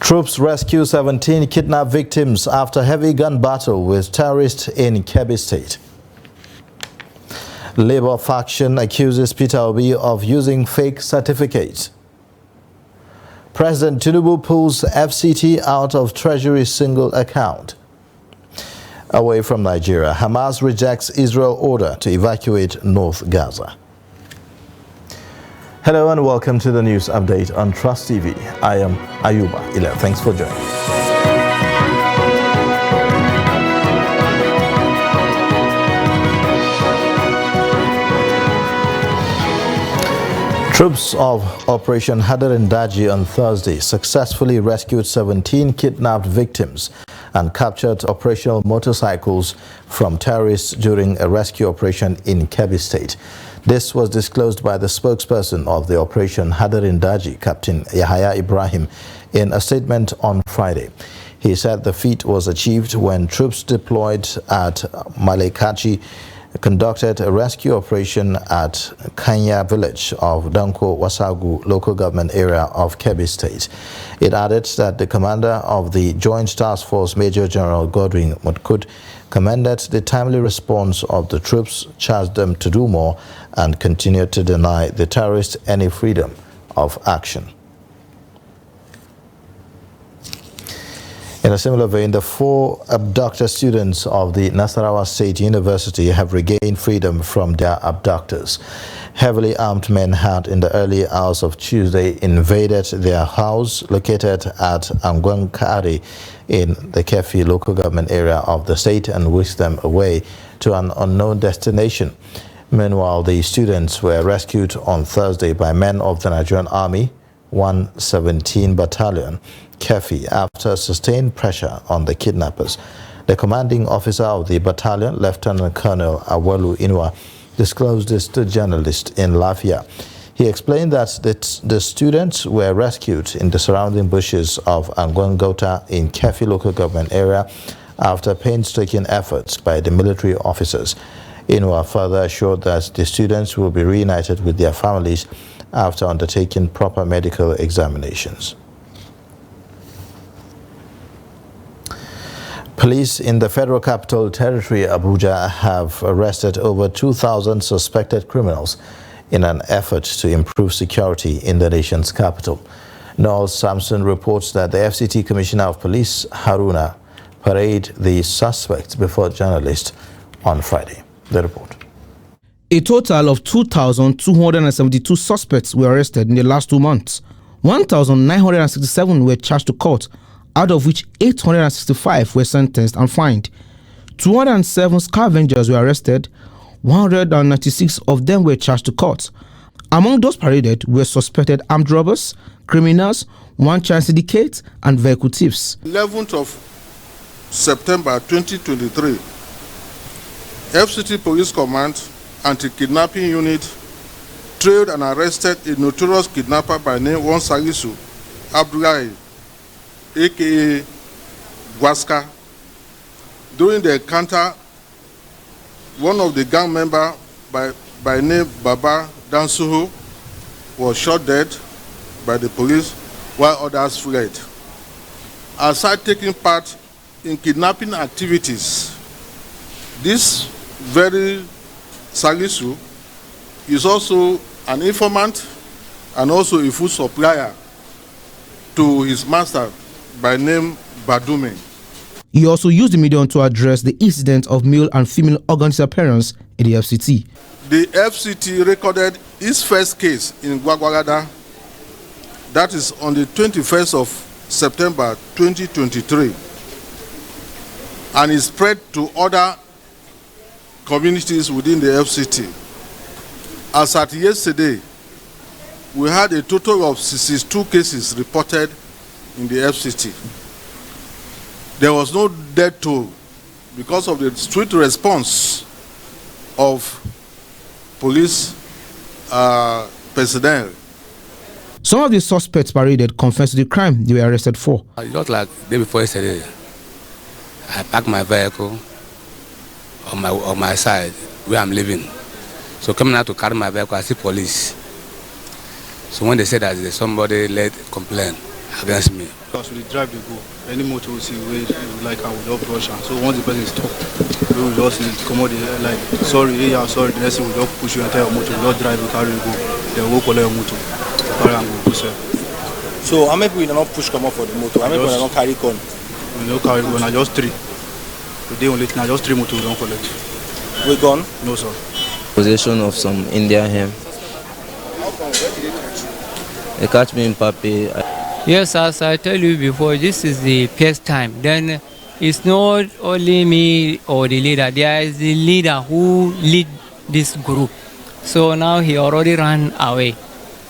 Troops rescue 17 kidnapped victims after heavy gun battle with terrorists in Kebbi State. Labour faction accuses Peter Obi of using fake certificates. President Tinubu pulls FCT out of Treasury's single account. Away from Nigeria, Hamas rejects Israel order to evacuate North Gaza. Hello and welcome to the news update on Trust TV. I am Ayuba Ile. Thanks for joining. Troops of Operation Hadarin Daji on Thursday successfully rescued 17 kidnapped victims and captured operational motorcycles from terrorists during a rescue operation in Kebbi State. This was disclosed by the spokesperson of the Operation Hadarin Daji, Captain Yahaya Ibrahim, in a statement on Friday. He said the feat was achieved when troops deployed at Malekachi conducted a rescue operation at Kanya village of Danko Wasagu local government area of Kebbi State. It added that the commander of the Joint Task Force, Major General Godwin Mutkud, commended the timely response of the troops, charged them to do more, and continued to deny the terrorists any freedom of action. In a similar vein, the 4 abducted students of the Nasarawa State University have regained freedom from their abductors. Heavily armed men had, in the early hours of Tuesday, invaded their house located at Angwankari in the Kefi local government area of the state and whisked them away to an unknown destination. Meanwhile, the students were rescued on Thursday by men of the Nigerian Army 117 Battalion, Kefi, after sustained pressure on the kidnappers. The commanding officer of the battalion, Lieutenant Colonel Awelu Inwa, disclosed this to journalists in Lafia. He explained that the students were rescued in the surrounding bushes of Angwangota in Kefi local government area after painstaking efforts by the military officers. Inwa further assured that the students will be reunited with their families after undertaking proper medical examinations. Police in the Federal Capital Territory, Abuja, have arrested over 2,000 suspected criminals in an effort to improve security in the nation's capital. Noel Samson reports that the FCT Commissioner of Police, Haruna, paraded the suspects before journalists on Friday. The report. A total of 2,272 suspects were arrested in the last 2 months. 1,967 were charged to court, out of which 865 were sentenced and fined. 207 scavengers were arrested. 196 of them were charged to court. Among those paraded were suspected armed robbers, criminals, one-child syndicates, and vehicle thieves. 11th of September 2023, FCT Police Command Anti-Kidnapping Unit trailed and arrested a notorious kidnapper by name Salisu Abdullahi, aka Gwaska. During the encounter, one of the gang members by name Baba Dansuhu was shot dead by the police while others fled. Aside taking part in kidnapping activities, this very Salisu is also an informant and also a food supplier to his master by name Badume. He also used the medium to address the incident of male and female organ disappearance in the FCT. The FCT recorded its first case in Gwagwalada, that is on the 21st of September 2023, and is spread to other communities within the FCT. As at yesterday, we had a total of 62 cases reported in the FCT. There was no death toll because of the swift response of police personnel. Some of the suspects paraded confessed to the crime they were arrested for. Just like the day before yesterday, I parked my vehicle on my side where I'm living. So coming out to carry my vehicle, I see police. So when they said that there's somebody led complaint, against me. Because we drive the go. Any motor we see we like I will just brush am. So once the person stop, we will just come out like sorry, yeah, sorry. The next thing we just push you enter your motor, we just drive, we carry you go. Then we go collect your motor, carry am go sell. So how many people don't push come up for the motor? How many people don't carry gun? We don't carry gun, na just 3. Today only na just 3 motor we don't collect. We gone? No sir. Possession of some Indian hemp. They catch me in Papi. Yes, as I tell you before, this is the first time. Then it's not only me or the leader. There is the leader who lead this group. So now he already ran away.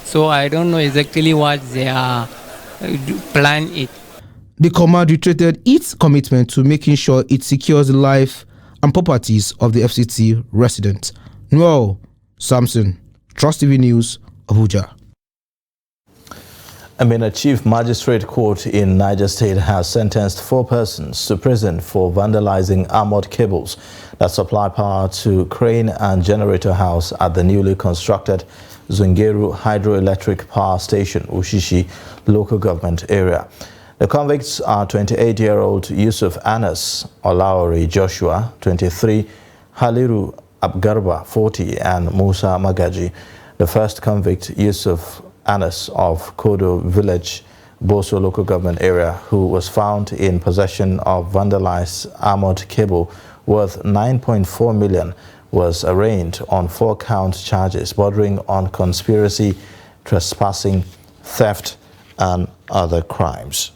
So I don't know exactly what they are plan it. The command reiterated its commitment to making sure it secures the life and properties of the FCT residents. Noel Samson, Trust TV News, Abuja. A Chief Magistrate Court in Niger State has sentenced 4 persons to prison for vandalizing armored cables that supply power to crane and generator house at the newly constructed Zungeru Hydroelectric Power Station, Ushishi local government area. The convicts are 28-year-old Yusuf Anas Olawari Joshua, 23, Haliru Abgarba, 40, and Musa Magaji. The first convict, Yusuf Anas of Kodo Village, Boso local government area, who was found in possession of vandalized armored cable worth 9.4 million, was arraigned on 4-count charges bordering on conspiracy, trespassing, theft, and other crimes.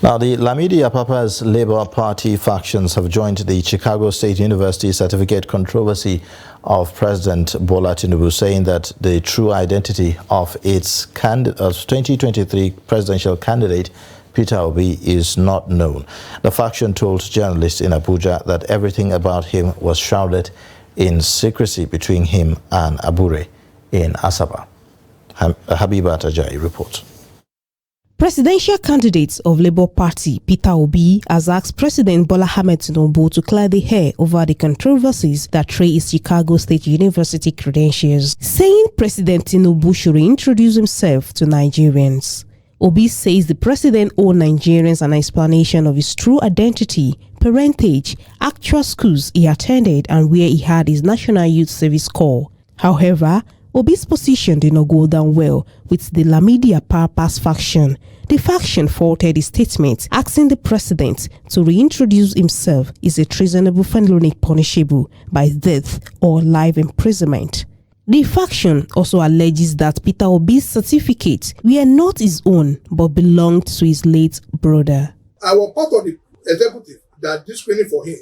Now, the Lamidi Apapa's Labour Party factions have joined the Chicago State University certificate controversy of President Bola Tinubu, saying that the true identity of its 2023 presidential candidate, Peter Obi, is not known. The faction told journalists in Abuja that everything about him was shrouded in secrecy between him and Abure in Asaba. Habiba Tajai reports. Presidential candidate of Labour Party, Peter Obi, has asked President Bola Ahmed Tinubu to clear the air over the controversies that trail his Chicago State University credentials, saying President Tinubu should reintroduce himself to Nigerians. Obi says the president owed Nigerians an explanation of his true identity, parentage, actual schools he attended, and where he had his National Youth Service Corps. However, Obi's position did not go down well with the Lamidi Apapa's faction. The faction faulted his statement, asking the president to reintroduce himself is a treasonable felony punishable by death or life imprisonment. The faction also alleges that Peter Obi's certificates were not his own but belonged to his late brother. I was part of the executive that did screening for him.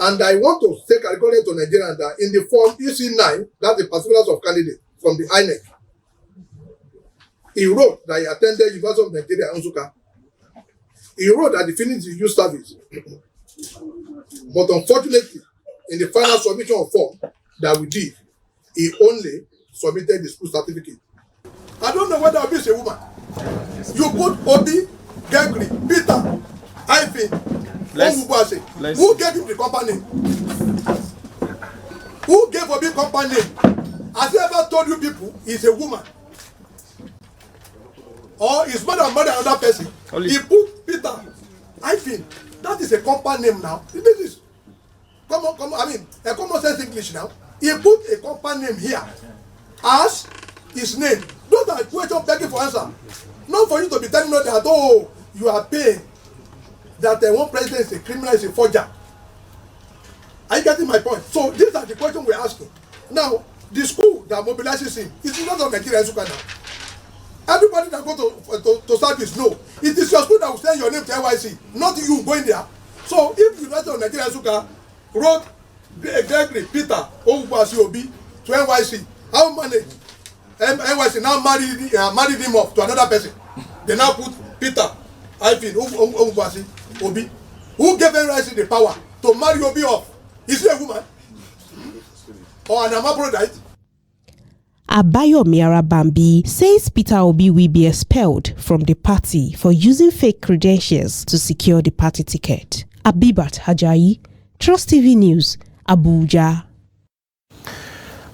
And I want to take a recording to Nigeria that in the form EC9, that's the particulars of candidate from the INEC, he wrote that he attended University of Nigeria, Nsukka. He wrote that he finished his youth service. But unfortunately, in the final submission of form that we did, he only submitted the school certificate. I don't know whether Obi is a woman. You put Obi, Gregory, Peter, Ivan, who gave him the company name? Who gave Obi company name? Has he ever told you people he's a woman? Or his mother married another person? He put Peter, Ivan. That is a company name now. This is common, I mean, a common sense English now. He put a company name here as his name. Those are questions begging for answer. Not for you to be telling us that, oh, you are paying. That one president is a criminal, is a forger. Are you getting my point? So these are the questions we're asking. Now, the school that mobilizes him is not of Nigeria Nsukka now. Everybody that go to service, no. It is your school that will send your name to NYC, not you going there. So if University of Nigeria Nsukka wrote Gregory, Peter, Owubuasi Obi to NYC, how manage? NYC now married him off to another person. They now put Peter, Ivan, Owubuasi Obi. Who gave NYC the power to marry Obi off? Is he a woman? Or an Amabrodite? Abayomi Arabambi says Peter Obi will be expelled from the party for using fake credentials to secure the party ticket. Abibat Hajayi, Trust TV News, Abuja.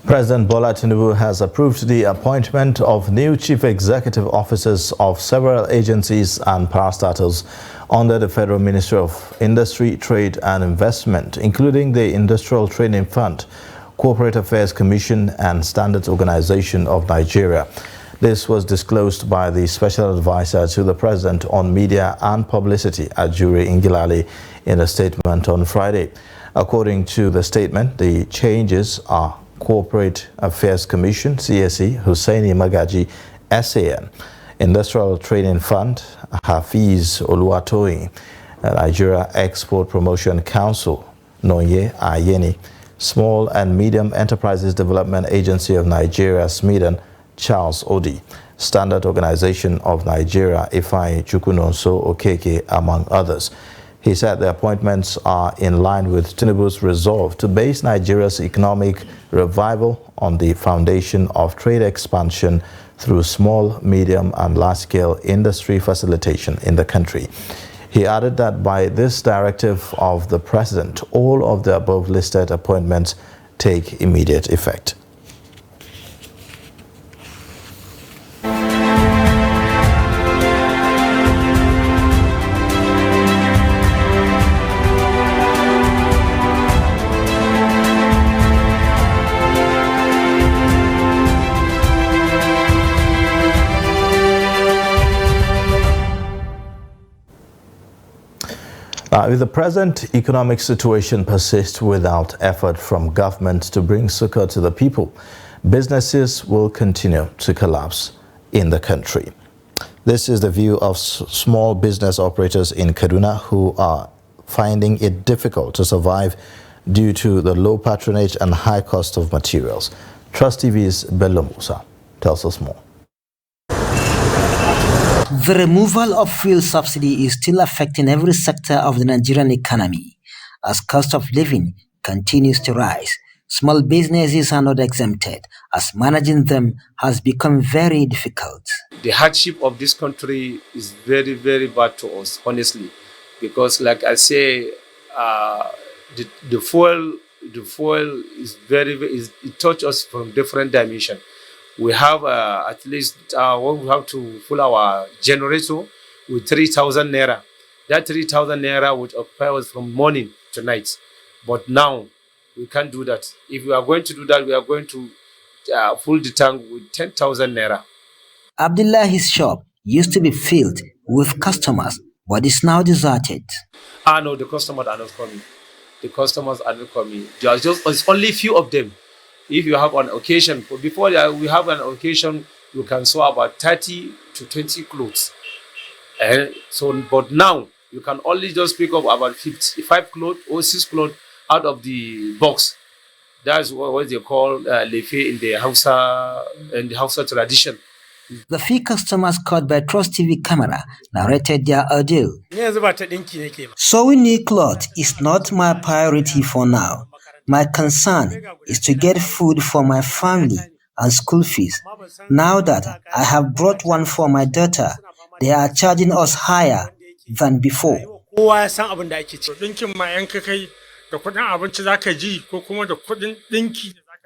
President Bola Tinubu has approved the appointment of new chief executive officers of several agencies and parastatals under the Federal Ministry of Industry, Trade and Investment, including the Industrial Training Fund, Corporate Affairs Commission and Standards Organization of Nigeria. This was disclosed by the Special Advisor to the President on Media and Publicity, Ajuri Ngilali, in a statement on Friday. According to the statement, the changes are Corporate Affairs Commission, CSE, Hussaini Magaji, SAN, Industrial Training Fund, Hafiz Oluwatoyin, Nigeria Export Promotion Council, Nonye Ayeni, Small and Medium Enterprises Development Agency of Nigeria, SMEDAN, Charles Odi, Standard Organization of Nigeria, Ifeanyi Chukwunonso Okeke, among others. He said the appointments are in line with Tinubu's resolve to base Nigeria's economic revival on the foundation of trade expansion through small, medium and large-scale industry facilitation in the country. He added that by this directive of the President, all of the above-listed appointments take immediate effect. If the present economic situation persists without effort from government to bring succor to the people, businesses will continue to collapse in the country. This is the view of small business operators in Kaduna who are finding it difficult to survive due to the low patronage and high cost of materials. Trust TV's Bello Musa tells us more. The removal of fuel subsidy is still affecting every sector of the Nigerian economy. As cost of living continues to rise, small businesses are not exempted, as managing them has become very difficult. The hardship of this country is very, very bad to us, honestly, because like I say, the fuel is it touches us from different dimensions. We have at least we have to fill our generator with 3,000 naira. That 3,000 naira would occupy us from morning to night. But now we can't do that. If we are going to do that, we are going to fill the tank with 10,000 naira. Abdullahi's shop used to be filled with customers, but is now deserted. No, the customers are not coming. The customers are not coming. It's only few of them. If you have an occasion, before we have an occasion, you can sew about 30 to 20 clothes. But now you can only just pick up about 55 clothes or 6 clothes out of the box. That's what they call lefe in the Hausa tradition. The few customers caught by Trust TV camera narrated their ordeal. Sewing new clothes is not my priority for now. My concern is to get food for my family and school fees. Now that I have brought one for my daughter, they are charging us higher than before.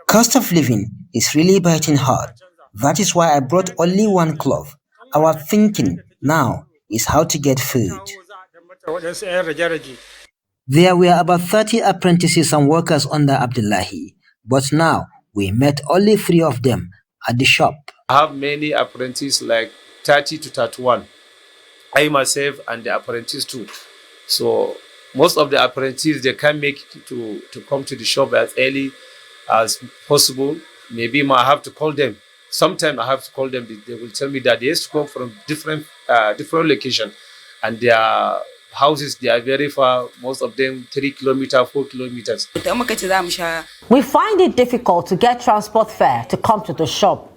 Cost of living is really biting hard. That is why I brought only one cloth. Our thinking now is how to get food. There were about 30 apprentices and workers under Abdullahi, but now we met only 3 of them at the shop. I have many apprentices, like 30 to 31. I myself and the apprentice too. So most of the apprentices, they can make it to come to the shop as early as possible. Maybe I have to call them. Sometimes I have to call them. They will tell me that they used to come from different locations, and their houses, they are very far, most of them 3 kilometers, 4 kilometers. We find it difficult to get transport fare to come to the shop.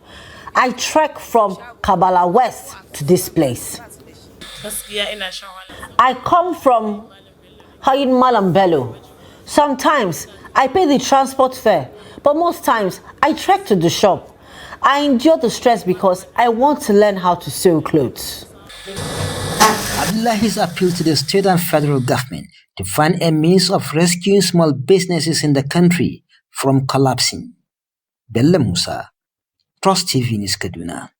I trek from Kabbalah West to this place. I come from Hayin Malam Bello. Sometimes I pay the transport fare, but most times I trek to the shop. I endure the stress because I want to learn how to sew clothes. Abdullahi's appeal to the state and federal government to find a means of rescuing small businesses in the country from collapsing. Bello Musa, Trust TV News Kaduna.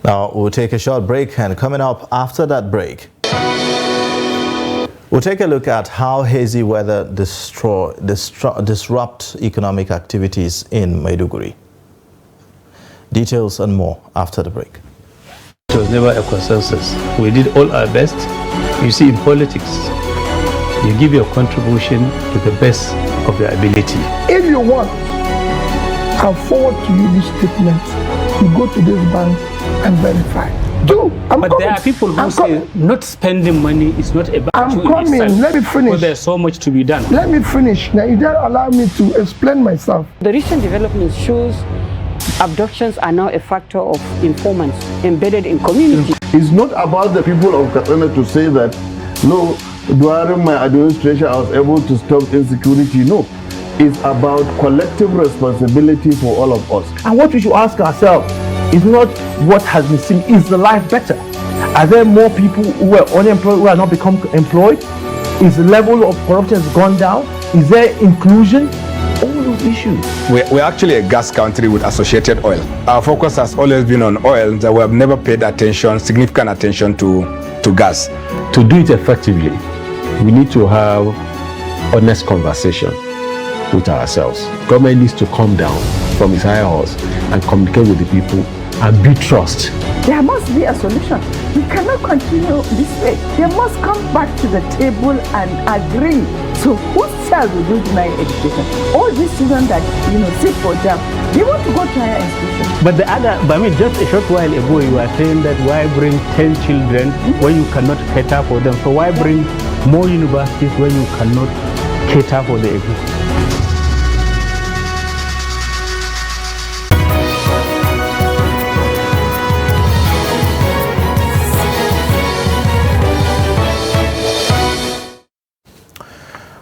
Now, we'll take a short break, and coming up after that break, we'll take a look at how hazy weather disrupt economic activities in Maiduguri. Details and more after the break. It was never a consensus. We did all our best. You see, in politics, you give your contribution to the best of your ability. If you want, I'll forward to you this statement. You go to this bank and verify. But there are people who say not spending money is not a bad I'm coming. Let me finish. Well, there's so much to be done. Let me finish. Now, you don't allow me to explain myself. The recent development shows abductions are now a factor of informants embedded in community. It's not about the people of Katsina to say that, no, during my administration I was able to stop insecurity. No. It's about collective responsibility for all of us. And what we should ask ourselves is not what has been seen, is the life better? Are there more people who are unemployed who have not become employed? Is the level of corruption has gone down? Is there inclusion? All those issues. We're actually a gas country with associated oil. Our focus has always been on oil, that we have never paid significant attention to gas. To do it effectively, we need to have honest conversation with ourselves. Government needs to come down from its higher horse and communicate with the people and build trust. There must be a solution. We cannot continue this way. They must come back to the table and agree. So whose child will do deny education? All these children that sit for jam, they want to go to higher institutions. But just a short while ago you were saying that why bring 10 children when you cannot cater for them? So why bring more universities when you cannot cater for the existing?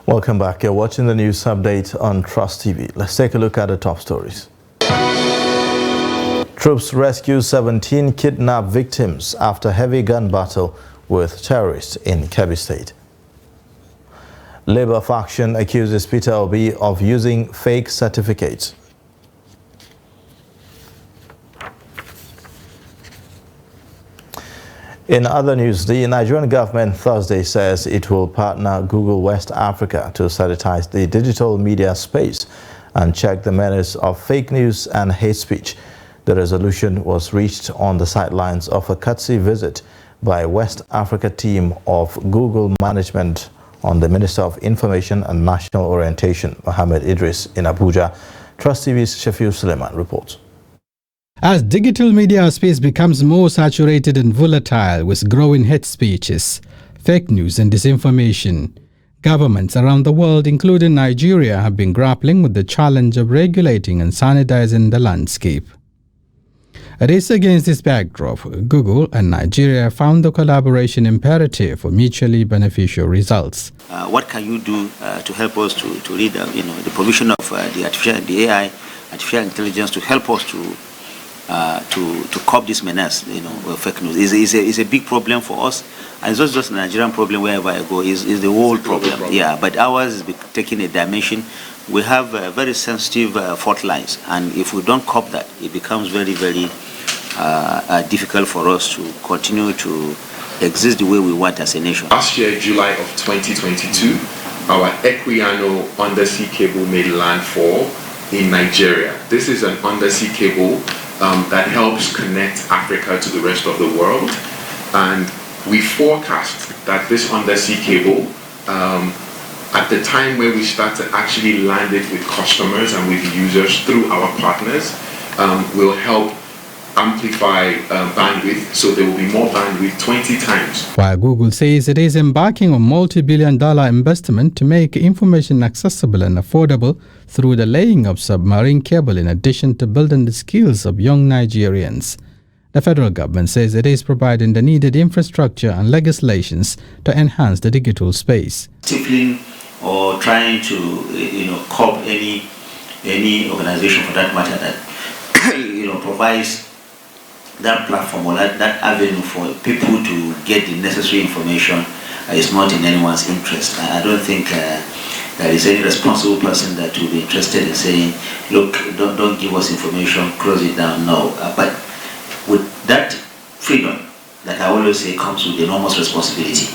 Welcome back. You're watching the news update on Trust TV. Let's take a look at the top stories. Troops rescue 17 kidnapped victims after heavy gun battle with terrorists in Kebbi State. Labour faction accuses Peter Obi of using fake certificates. In other news, the Nigerian government Thursday says it will partner Google West Africa to sanitize the digital media space and check the menace of fake news and hate speech. The resolution was reached on the sidelines of a courtesy visit by West Africa team of Google management on the Minister of Information and National Orientation, Mohammed Idris, in Abuja. Trust TV's Shafiu Suleiman reports. As digital media space becomes more saturated and volatile with growing hate speeches, fake news and disinformation, governments around the world, including Nigeria, have been grappling with the challenge of regulating and sanitizing the landscape. It is against this backdrop, Google and Nigeria found the collaboration imperative for mutually beneficial results. What can you do to help us to read the provision of the AI, artificial intelligence, to help us to curb this menace, fake news is a big problem for us, and it's not just a Nigerian problem. Wherever I go, is the world problem. Yeah, but ours is taking a dimension. We have very sensitive fault lines, and if we don't curb that, it becomes very, very difficult for us to continue to exist the way we want as a nation. Last year, July of 2022, our Equiano undersea cable made landfall in Nigeria. This is an undersea cable that helps connect Africa to the rest of the world, and we forecast that this undersea cable, at the time where we start to actually land it with customers and with users through our partners, will help amplify bandwidth, so there will be more bandwidth 20 times. While Google says it is embarking on multi-billion-dollar investment to make information accessible and affordable through the laying of submarine cable in addition to building the skills of young Nigerians. The federal government says it is providing the needed infrastructure and legislations to enhance the digital space. Stifling or trying to, curb any organization for that matter that, provides that platform or that avenue for people to get the necessary information is not in anyone's interest. I don't think there is any responsible person that will be interested in saying, look, don't give us information, close it down. No, but with that freedom, that I always say, comes with enormous responsibility.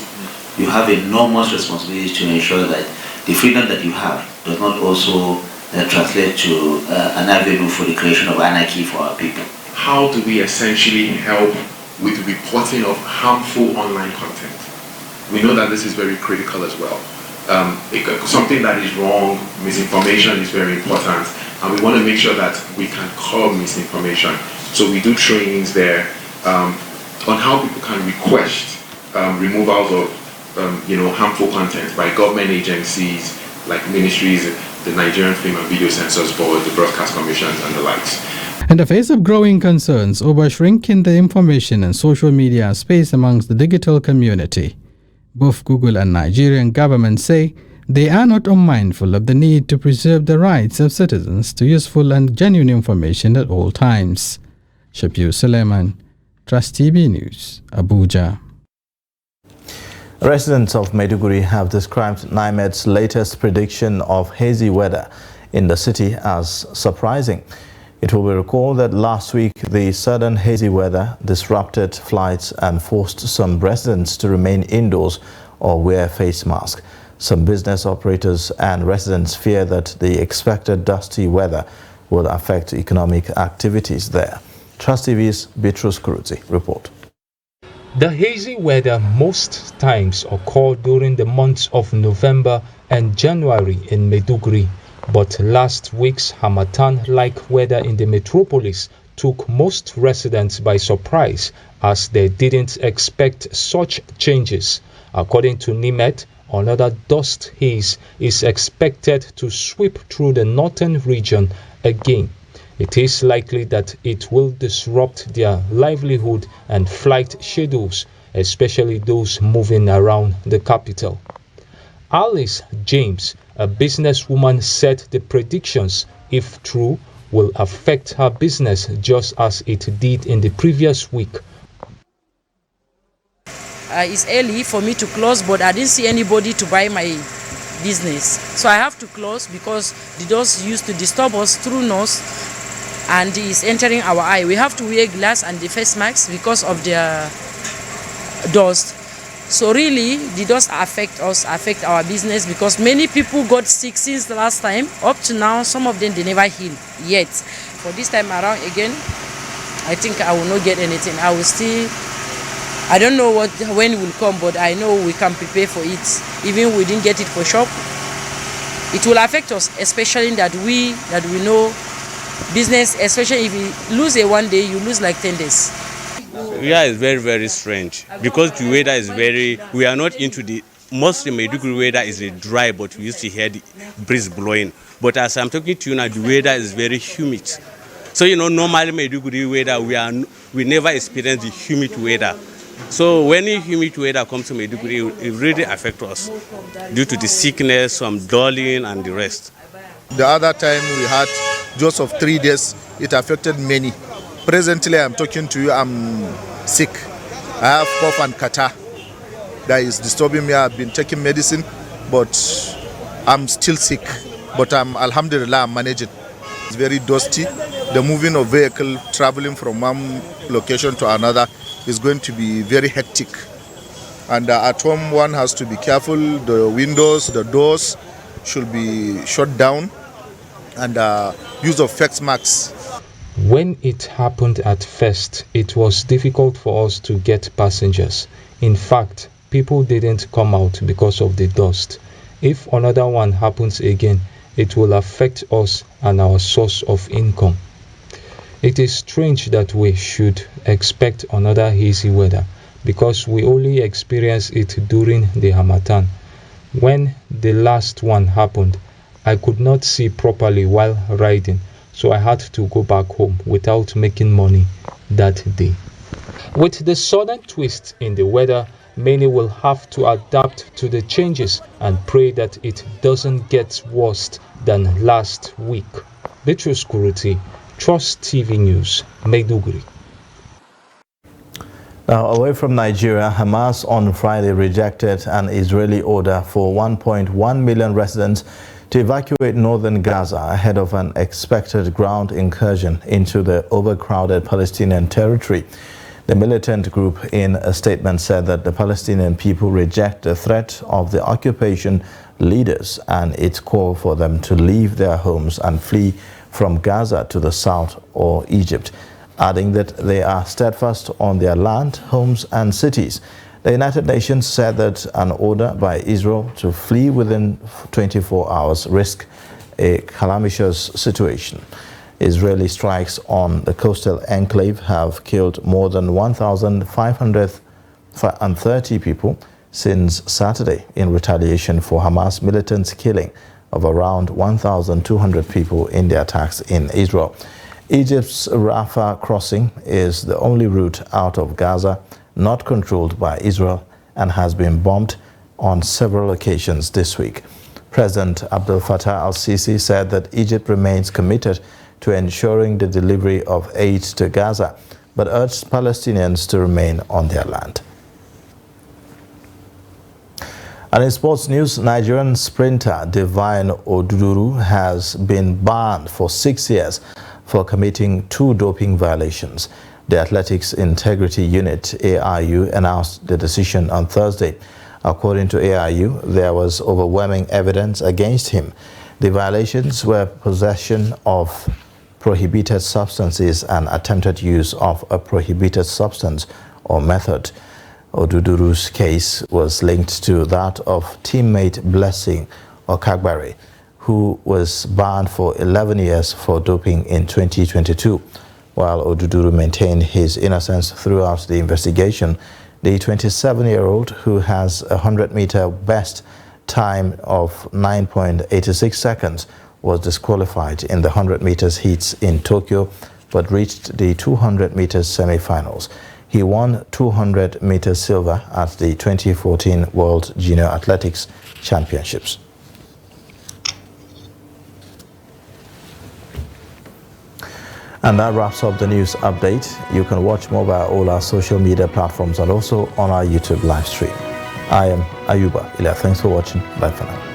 You have enormous responsibility to ensure that the freedom that you have does not also translate to an avenue for the creation of anarchy for our people. How do we essentially help with reporting of harmful online content? We know that this is very critical as well. Something that is wrong, misinformation is very important, and we want to make sure that we can curb misinformation. So we do trainings there on how people can request removals of harmful content by government agencies like ministries, the Nigerian Film and Video Censors Board, the Broadcast Commissions, and the likes. In the face of growing concerns over shrinking the information and social media space amongst the digital community, both Google and Nigerian governments say they are not unmindful of the need to preserve the rights of citizens to useful and genuine information at all times. Shafiu Suleiman, Trust TV News, Abuja. Residents of Maiduguri have described NIMET's latest prediction of hazy weather in the city as surprising. It will be recalled that last week the sudden hazy weather disrupted flights and forced some residents to remain indoors or wear face masks. Some business operators and residents fear that the expected dusty weather will affect economic activities there. Trust TV's Beatrice Kuruti report. The hazy weather most times occur during the months of November and January in Maiduguri, but last week's Harmattan-like weather in the metropolis took most residents by surprise as they didn't expect such changes. According to NIMET, another dust haze is expected to sweep through the northern region again. It is likely that it will disrupt their livelihood and flight schedules, especially those moving around the capital. Alice James, a businesswoman, said the predictions, if true, will affect her business just as it did in the previous week. It's early for me to close, but I didn't see anybody to buy my business. So I have to close because the dust used to disturb us through nose and it's entering our eye. We have to wear glass and the face masks because of the dust. So really, the dust affect our business because many people got sick since the last time. Up to now, some of them, they never heal yet. For this time around again, I think I will not get anything. I will still, I don't know when it will come, but I know we can prepare for it. Even we didn't get it for shop, it will affect us, especially that we know business, especially if you lose a one day, you lose like 10 days. Yeah, it's very, very strange because the weather is we are not into the, mostly Maiduguri weather is dry, but we used to hear the breeze blowing. But as I'm talking to you now, the weather is very humid. So, normally Maiduguri weather, we never experience the humid weather. So when the humid weather comes to Maiduguri, it really affects us due to the sickness, some dulling and the rest. The other time we had just of 3 days, it affected many. Presently, I'm talking to you, I'm sick. I have cough and catarrh that is disturbing me. I've been taking medicine, but I'm still sick. But alhamdulillah, I'm managing. It's very dusty. The moving of vehicle traveling from one location to another is going to be very hectic. And at home, one has to be careful. The windows, the doors should be shut down, and use of face masks. When it happened at first, it was difficult for us to get passengers. In fact, people didn't come out because of the dust. If another one happens again, it will affect us and our source of income. It is strange that we should expect another hazy weather because we only experience it during the Harmattan. When the last one happened, I could not see properly while riding, so I had to go back home without making money that day. With the sudden twist in the weather, many will have to adapt to the changes and pray that it doesn't get worse than last week. Bitrus Kuruti, Trust TV News, Maiduguri. Now, away from Nigeria, Hamas on Friday rejected an Israeli order for 1.1 million residents to evacuate northern Gaza ahead of an expected ground incursion into the overcrowded Palestinian territory. The militant group in a statement said that the Palestinian people reject the threat of the occupation leaders and its call for them to leave their homes and flee from Gaza to the south or Egypt, adding that they are steadfast on their land, homes and cities. The United Nations said that an order by Israel to flee within 24 hours risks a calamitous situation. Israeli strikes on the coastal enclave have killed more than 1,530 people since Saturday in retaliation for Hamas militants' killing of around 1,200 people in the attacks in Israel. Egypt's Rafah crossing is the only route out of Gaza not controlled by Israel and has been bombed on several occasions this week. President Abdel Fattah al-Sisi said that Egypt remains committed to ensuring the delivery of aid to Gaza, but urged Palestinians to remain on their land. And in sports news, Nigerian sprinter Divine Oduduru has been banned for 6 years for committing 2 doping violations. The Athletics Integrity Unit, AIU, announced the decision on Thursday. According to AIU, there was overwhelming evidence against him. The violations were possession of prohibited substances and attempted use of a prohibited substance or method. Oduduru's case was linked to that of teammate Blessing Okagbare, who was banned for 11 years for doping in 2022. While Oduduru maintained his innocence throughout the investigation, the 27-year-old, who has a 100-meter best time of 9.86 seconds, was disqualified in the 100 meters heats in Tokyo, but reached the 200 meters semi-finals. He won 200 meters silver at the 2014 World Junior Athletics Championships. And that wraps up the news update. You can watch more via all our social media platforms and also on our YouTube live stream. I am Ayuba Ilya. Thanks for watching. Bye for now.